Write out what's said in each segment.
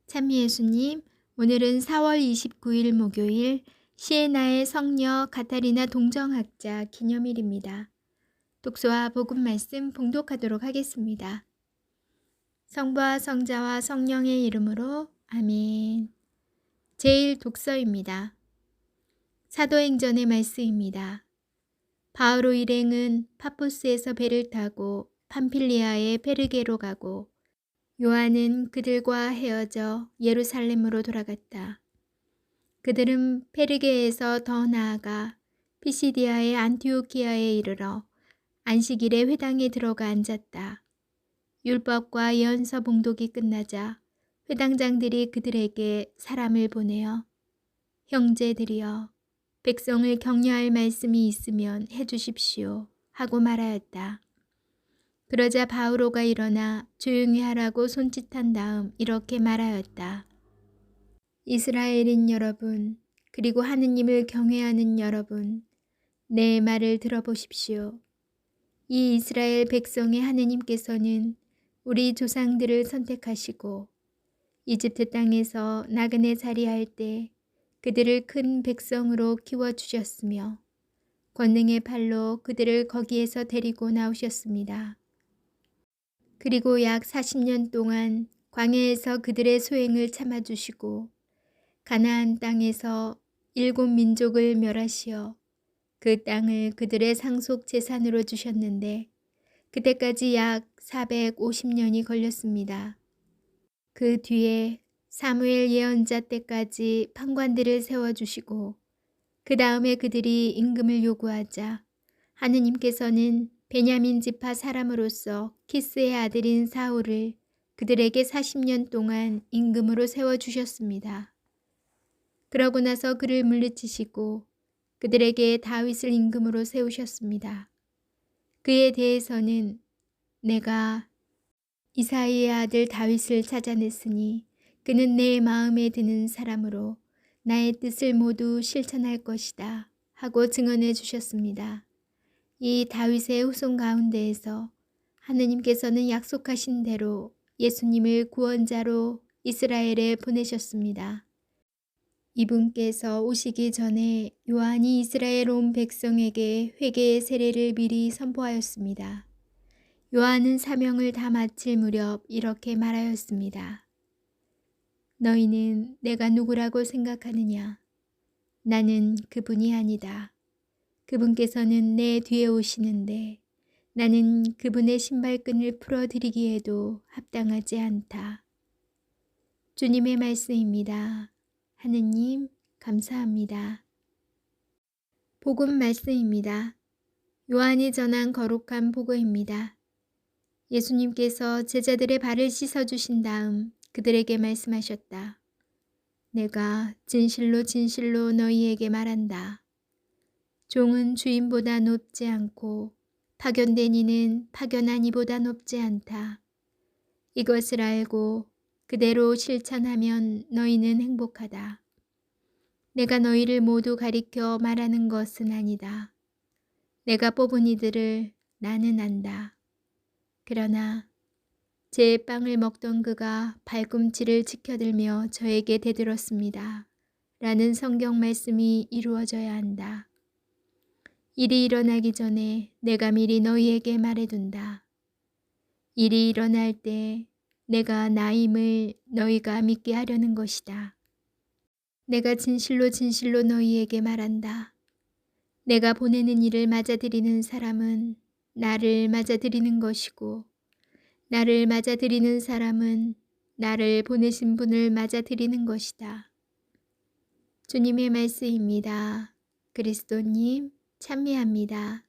찬미 예수님, 오늘은 4월 29일 목요일 시에나의 성녀 가타리나 동정학자 기념일입니다. 독서와 복음 말씀 봉독하도록 하겠습니다. 성부와 성자와 성령의 이름으로 아멘. 제1독서입니다. 사도행전의 말씀입니다. 바오로 일행은 파포스에서 배를 타고 팜필리아의 베르게로 가고 요한은 그들과 헤어져 예루살렘으로 돌아갔다. 그들은 페르게에서 더 나아가 피시디아의 안티오키아에 이르러 안식일에 회당에 들어가 앉았다. 율법과 예언서 봉독이 끝나자 회당장들이 그들에게 사람을 보내어 형제들이여 백성을 격려할 말씀이 있으면 해주십시오 하고 말하였다. 그러자 바오로가 일어나 조용히 하라고 손짓한 다음 이렇게 말하였다. 이스라엘인 여러분, 그리고 하느님을 경외하는 여러분, 내 말을 들어보십시오. 이 이스라엘 백성의 하느님께서는 우리 조상들을 선택하시고 이집트 땅에서 나그네 자리할 때 그들을 큰 백성으로 키워주셨으며 권능의 팔로 그들을 거기에서 데리고 나오셨습니다. 그리고 약 40년 동안 광야에서 그들의 소행을 참아주시고 가나안 땅에서 7민족을 멸하시어 그 땅을 그들의 상속 재산으로 주셨는데 그때까지 약 450년이 걸렸습니다. 그 뒤에 사무엘 예언자 때까지 판관들을 세워주시고 그 다음에 그들이 임금을 요구하자 하느님께서는 베냐민 지파 사람으로서 키스의 아들인 사울을 그들에게 40년 동안 임금으로 세워주셨습니다. 그러고 나서 그를 물리치시고 그들에게 다윗을 임금으로 세우셨습니다. 그에 대해서는 내가 이사이의 아들 다윗을 찾아냈으니 그는 내 마음에 드는 사람으로 나의 뜻을 모두 실천할 것이다 하고 증언해 주셨습니다. 이 다윗의 후손 가운데에서 하느님께서는 약속하신 대로 예수님을 구원자로 이스라엘에 보내셨습니다. 이분께서 오시기 전에 요한이 이스라엘 온 백성에게 회개의 세례를 미리 선포하였습니다. 요한은 사명을 다 마칠 무렵 이렇게 말하였습니다. 너희는 내가 누구라고 생각하느냐? 나는 그분이 아니다. 그분께서는 내 뒤에 오시는데 나는 그분의 신발끈을 풀어드리기에도 합당하지 않다. 주님의 말씀입니다. 하느님 감사합니다. 복음 말씀입니다. 요한이 전한 거룩한 복음입니다. 예수님께서 제자들의 발을 씻어주신 다음 그들에게 말씀하셨다. 내가 진실로 진실로 너희에게 말한다. 종은 주인보다 높지 않고 파견된 이는 파견한 이보다 높지 않다. 이것을 알고 그대로 실천하면 너희는 행복하다. 내가 너희를 모두 가리켜 말하는 것은 아니다. 내가 뽑은 이들을 나는 안다. 그러나 제 빵을 먹던 그가 발꿈치를 지켜들며 저에게 대들었습니다. 라는 성경 말씀이 이루어져야 한다. 일이 일어나기 전에 내가 미리 너희에게 말해둔다. 일이 일어날 때 내가 나임을 너희가 믿게 하려는 것이다. 내가 진실로 진실로 너희에게 말한다. 내가 보내는 일을 맞아들이는 사람은 나를 맞아들이는 것이고 나를 맞아들이는 사람은 나를 보내신 분을 맞아들이는 것이다. 주님의 말씀입니다. 그리스도님 찬미합니다.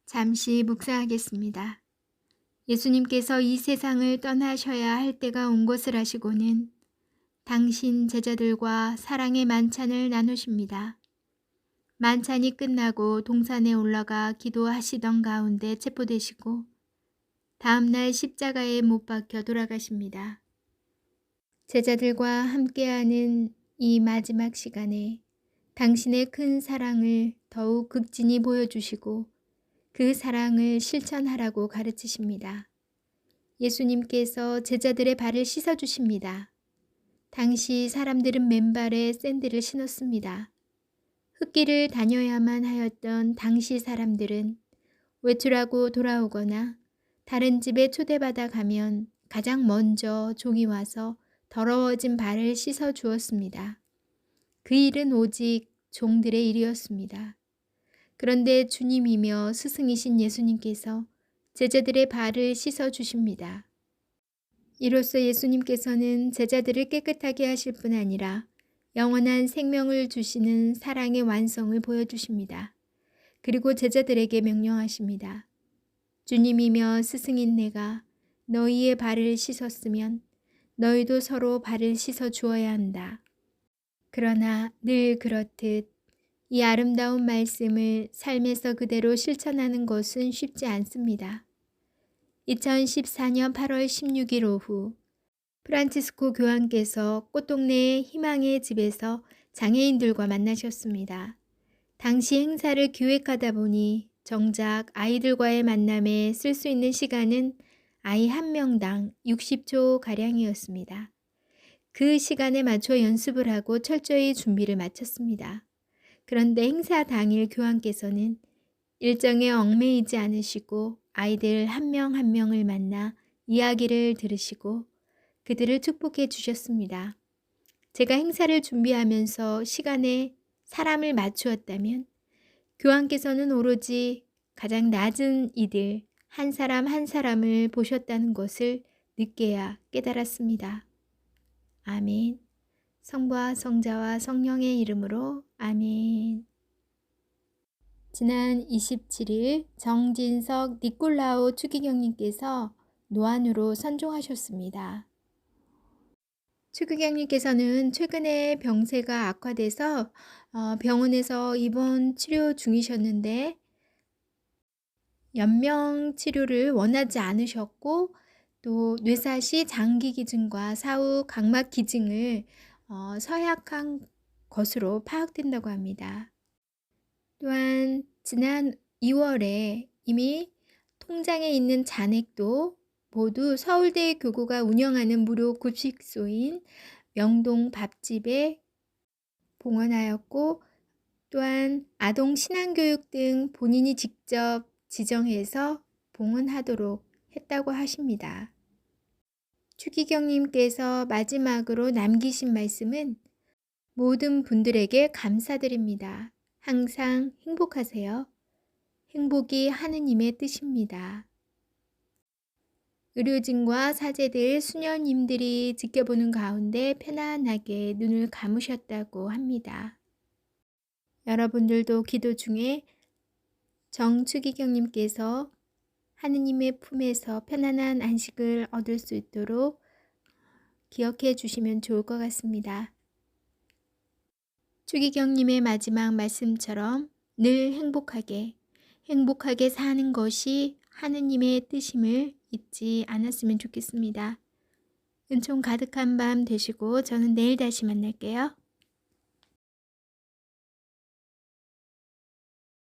잠시 묵상하겠습니다. 예수님께서 이 세상을 떠나셔야 할 때가 온 것을 아시고는 당신 제자들과 사랑의 만찬을 나누십니다. 만찬이 끝나고 동산에 올라가 기도하시던 가운데 체포되시고 다음날 십자가에 못 박혀 돌아가십니다. 제자들과 함께하는 이 마지막 시간에 당신의 큰 사랑을 더욱 극진히 보여주시고 그 사랑을 실천하라고 가르치십니다. 예수님께서 제자들의 발을 씻어주십니다. 당시 사람들은 맨발에 샌들을 신었습니다. 흙길을 다녀야만 하였던 당시 사람들은 외출하고 돌아오거나 다른 집에 초대받아 가면 가장 먼저 종이 와서 더러워진 발을 씻어 주었습니다. 그 일은 오직 종들의 일이었습니다. 그런데 주님이며 스승이신 예수님께서 제자들의 발을 씻어 주십니다. 이로써 예수님께서는 제자들을 깨끗하게 하실 뿐 아니라 영원한 생명을 주시는 사랑의 완성을 보여주십니다. 그리고 제자들에게 명령하십니다. 주님이며 스승인 내가 너희의 발을 씻었으면 너희도 서로 발을 씻어 주어야 한다. 그러나 늘 그렇듯 이 아름다운 말씀을 삶에서 그대로 실천하는 것은 쉽지 않습니다. 2014년 8월 16일 오후 프란치스코 교황께서 꽃동네의 희망의 집에서 장애인들과 만나셨습니다. 당시 행사를 기획하다 보니 정작 아이들과의 만남에 쓸 수 있는 시간은 아이 한 명당 60초 가량이었습니다. 그 시간에 맞춰 연습을 하고 철저히 준비를 마쳤습니다. 그런데 행사 당일 교황께서는 일정에 얽매이지 않으시고 아이들 한 명 한 명을 만나 이야기를 들으시고 그들을 축복해 주셨습니다. 제가 행사를 준비하면서 시간에 사람을 맞추었다면 교황께서는 오로지 가장 낮은 이들 한 사람 한 사람을 보셨다는 것을 늦게야 깨달았습니다. 아멘. 성부와 성자와 성령의 이름으로 아멘. 지난 27일 정진석 니콜라오 추기경님께서 노안으로 선종하셨습니다. 추기경님께서는 최근에 병세가 악화돼서 병원에서 입원 치료 중이셨는데 연명 치료를 원하지 않으셨고 또 뇌사시 장기 기증과 사후 각막 기증을 서약한 것으로 파악된다고 합니다. 또한 지난 2월에 이미 통장에 있는 잔액도 모두 서울대 교구가 운영하는 무료 급식소인 명동 밥집에 봉헌하였고 또한 아동 신앙교육 등 본인이 직접 지정해서 봉헌하도록 했다고 하십니다. 추기경님께서 마지막으로 남기신 말씀은 모든 분들에게 감사드립니다. 항상 행복하세요. 행복이 하느님의 뜻입니다. 의료진과 사제들, 수녀님들이 지켜보는 가운데 편안하게 눈을 감으셨다고 합니다. 여러분들도 기도 중에 정추기경님께서 하느님의 품에서 편안한 안식을 얻을 수 있도록 기억해 주시면 좋을 것 같습니다. 추기경님의 마지막 말씀처럼 늘 행복하게 사는 것이 하느님의 뜻임을 잊지 않았으면 좋겠습니다. 은총 가득한 밤 되시고 저는 내일 다시 만날게요.